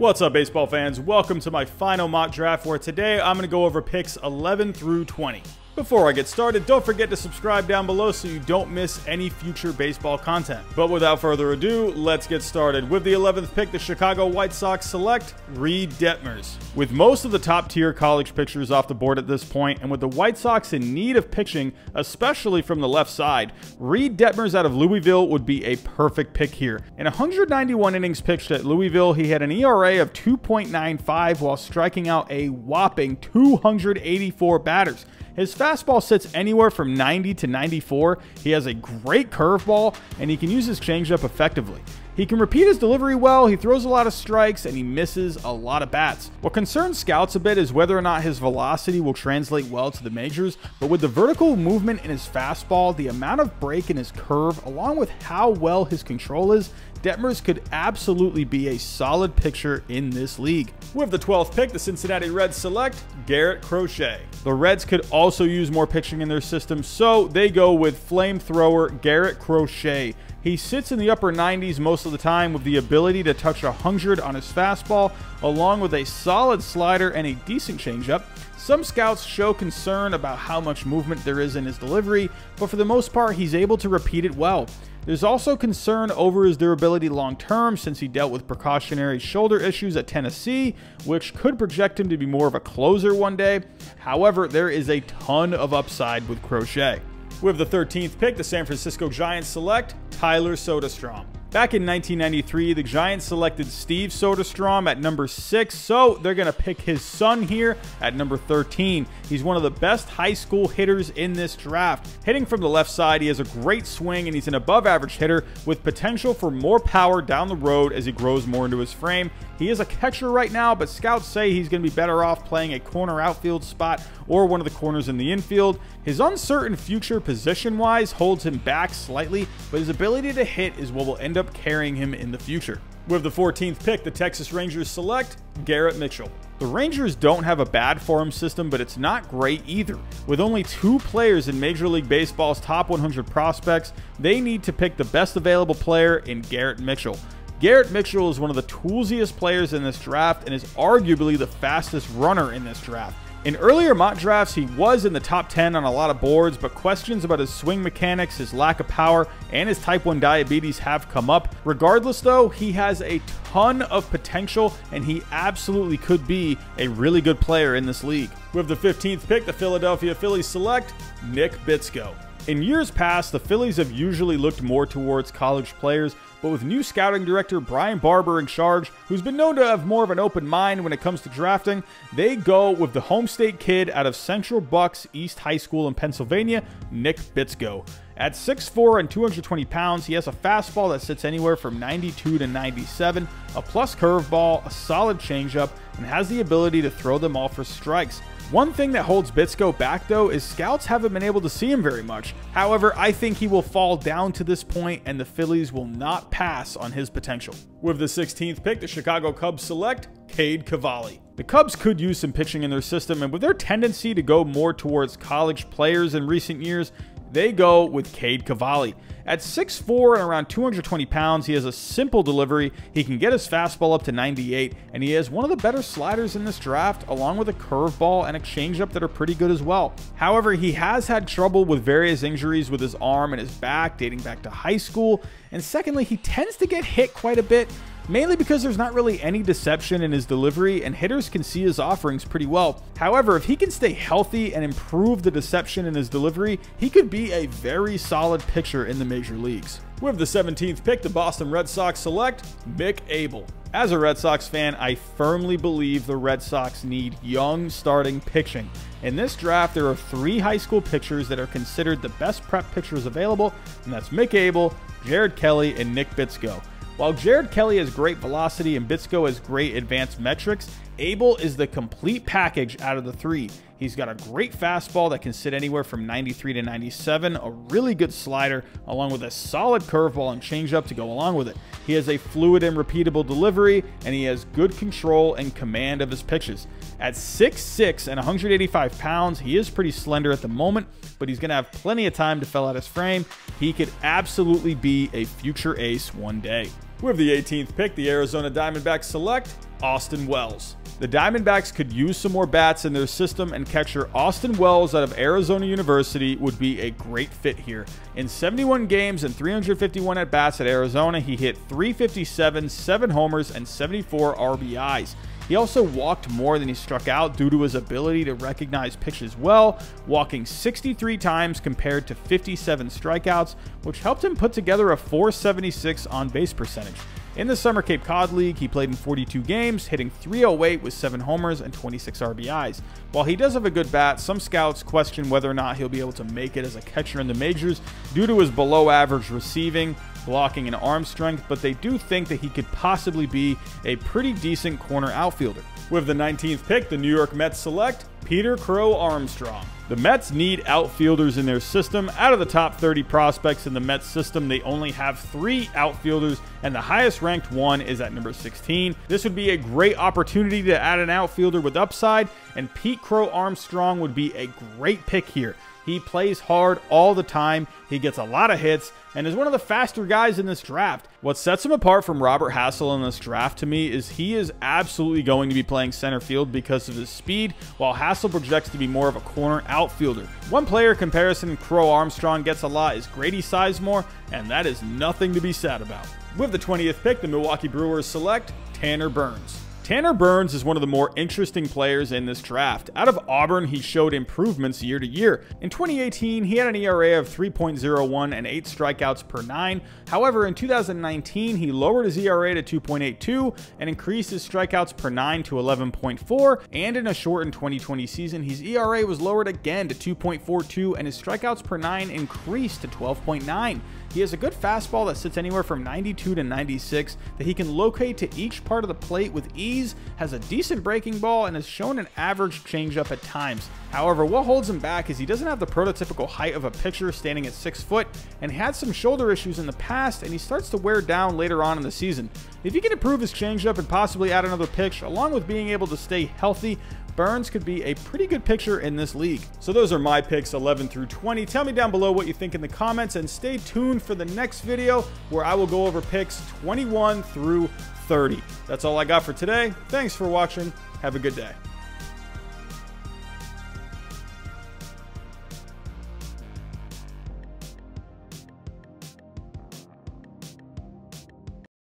What's up, baseball fans? Welcome to my final mock draft, where today I'm going to go over picks 11 through 20. Before I get started, don't forget to subscribe down below so you don't miss any future baseball content. But without further ado, let's get started. With the 11th pick, the Chicago White Sox select Reed Detmers. With most of the top-tier college pitchers off the board at this point, and with the White Sox in need of pitching, especially from the left side, Reed Detmers out of Louisville would be a perfect pick here. In 191 innings pitched at Louisville, he had an ERA of 2.95 while striking out a whopping 284 batters. His fastball sits anywhere from 90 to 94. He has a great curveball, and he can use his changeup effectively. He can repeat his delivery well, he throws a lot of strikes, and he misses a lot of bats. What concerns scouts a bit is whether or not his velocity will translate well to the majors, but with the vertical movement in his fastball, the amount of break in his curve, along with how well his control is, Detmers could absolutely be a solid pitcher in this league. With the 12th pick, the Cincinnati Reds select Garrett Crochet. The Reds could also use more pitching in their system, so they go with flamethrower Garrett Crochet. He sits in the upper 90s most of the time with the ability to touch 100 on his fastball, along with a solid slider and a decent changeup. Some scouts show concern about how much movement there is in his delivery, but for the most part, he's able to repeat it well. There's also concern over his durability long-term since he dealt with precautionary shoulder issues at Tennessee, which could project him to be more of a closer one day. However, there is a ton of upside with Crochet. With the 13th pick, the San Francisco Giants select Tyler Soderstrom. Back in 1993, the Giants selected Steve Soderstrom at number 6, so they're going to pick his son here at number 13. He's one of the best high school hitters in this draft. Hitting from the left side, he has a great swing, and he's an above-average hitter with potential for more power down the road as he grows more into his frame. He is a catcher right now, but scouts say he's going to be better off playing a corner outfield spot or one of the corners in the infield. His uncertain future position-wise holds him back slightly, but his ability to hit is what will end up carrying him in the future. With the 14th pick, the Texas Rangers select Garrett Mitchell. The Rangers don't have a bad farm system, but it's not great either. With only 2 players in Major League Baseball's top 100 prospects, they need to pick the best available player in Garrett Mitchell. Garrett Mitchell is one of the toolsiest players in this draft and is arguably the fastest runner in this draft. In earlier mock drafts, he was in the top 10 on a lot of boards, but questions about his swing mechanics, his lack of power, and his type 1 diabetes have come up. Regardless though, he has a ton of potential, and he absolutely could be a really good player in this league. With the 15th pick, the Philadelphia Phillies select Nick Bitsko. In years past, the Phillies have usually looked more towards college players, but with new scouting director Brian Barber in charge, who's been known to have more of an open mind when it comes to drafting, they go with the home state kid out of Central Bucks East High School in Pennsylvania, Nick Bitsko. At 6'4" and 220 pounds, he has a fastball that sits anywhere from 92 to 97, a plus curveball, a solid changeup, and has the ability to throw them all for strikes. One thing that holds Bitsko back though is scouts haven't been able to see him very much. However, I think he will fall down to this point and the Phillies will not pass on his potential. With the 16th pick, the Chicago Cubs select Cade Cavalli. The Cubs could use some pitching in their system, and with their tendency to go more towards college players in recent years, they go with Cade Cavalli. At 6'4" and around 220 pounds, he has a simple delivery, he can get his fastball up to 98, and he has one of the better sliders in this draft, along with a curveball and a changeup that are pretty good as well. However, he has had trouble with various injuries with his arm and his back dating back to high school, and secondly, he tends to get hit quite a bit, mainly because there's not really any deception in his delivery and hitters can see his offerings pretty well. However, if he can stay healthy and improve the deception in his delivery, he could be a very solid pitcher in the major leagues. With the 17th pick, the Boston Red Sox select Mick Abel. As a Red Sox fan, I firmly believe the Red Sox need young starting pitching. In this draft, there are 3 high school pitchers that are considered the best prep pitchers available, and that's Mick Abel, Jared Kelly, and Nick Bitsko. While Jared Kelly has great velocity and Bitsko has great advanced metrics, Abel is the complete package out of the 3. He's got a great fastball that can sit anywhere from 93 to 97, a really good slider, along with a solid curveball and changeup to go along with it. He has a fluid and repeatable delivery, and he has good control and command of his pitches. At 6'6" and 185 pounds, he is pretty slender at the moment, but he's going to have plenty of time to fill out his frame. He could absolutely be a future ace one day. With the 18th pick, the Arizona Diamondbacks select Austin Wells. The Diamondbacks could use some more bats in their system, and catcher Austin Wells out of Arizona University would be a great fit here. In 71 games and 351 at-bats at Arizona, he hit .357, 7 homers, and 74 RBIs. He also walked more than he struck out due to his ability to recognize pitches well, walking 63 times compared to 57 strikeouts, which helped him put together a .476 on-base percentage. In the Summer Cape Cod League, he played in 42 games, hitting .308 with 7 homers and 26 RBIs. While he does have a good bat, some scouts question whether or not he'll be able to make it as a catcher in the majors due to his below-average receiving, blocking, and arm strength, but they do think that he could possibly be a pretty decent corner outfielder. With the 19th pick, the New York Mets select Peter Crow Armstrong. The Mets need outfielders in their system. Out of the top 30 prospects in the Mets system, they only have 3 outfielders, and the highest ranked one is at number 16. This would be a great opportunity to add an outfielder with upside, and Pete Crow Armstrong would be a great pick here. He plays hard all the time, he gets a lot of hits, and is one of the faster guys in this draft. What sets him apart from Robert Hassell in this draft to me is he is absolutely going to be playing center field because of his speed, while Hassell projects to be more of a corner outfielder. One player comparison Crow Armstrong gets a lot is Grady Sizemore, and that is nothing to be sad about. With the 20th pick, the Milwaukee Brewers select Tanner Burns. Tanner Burns is one of the more interesting players in this draft. Out of Auburn, he showed improvements year to year. In 2018, he had an ERA of 3.01 and 8 strikeouts per 9. However, in 2019, he lowered his ERA to 2.82 and increased his strikeouts per 9 to 11.4. And in a shortened 2020 season, his ERA was lowered again to 2.42 and his strikeouts per 9 increased to 12.9. He has a good fastball that sits anywhere from 92 to 96 that he can locate to each part of the plate with ease, has a decent breaking ball, and has shown an average changeup at times. However, what holds him back is he doesn't have the prototypical height of a pitcher standing at 6 foot, and had some shoulder issues in the past, and he starts to wear down later on in the season. If he can improve his changeup and possibly add another pitch, along with being able to stay healthy, Burns could be a pretty good pitcher in this league. So those are my picks 11 through 20. Tell me down below what you think in the comments, and stay tuned for the next video where I will go over picks 21 through 30. That's all I got for today. Thanks for watching. Have a good day.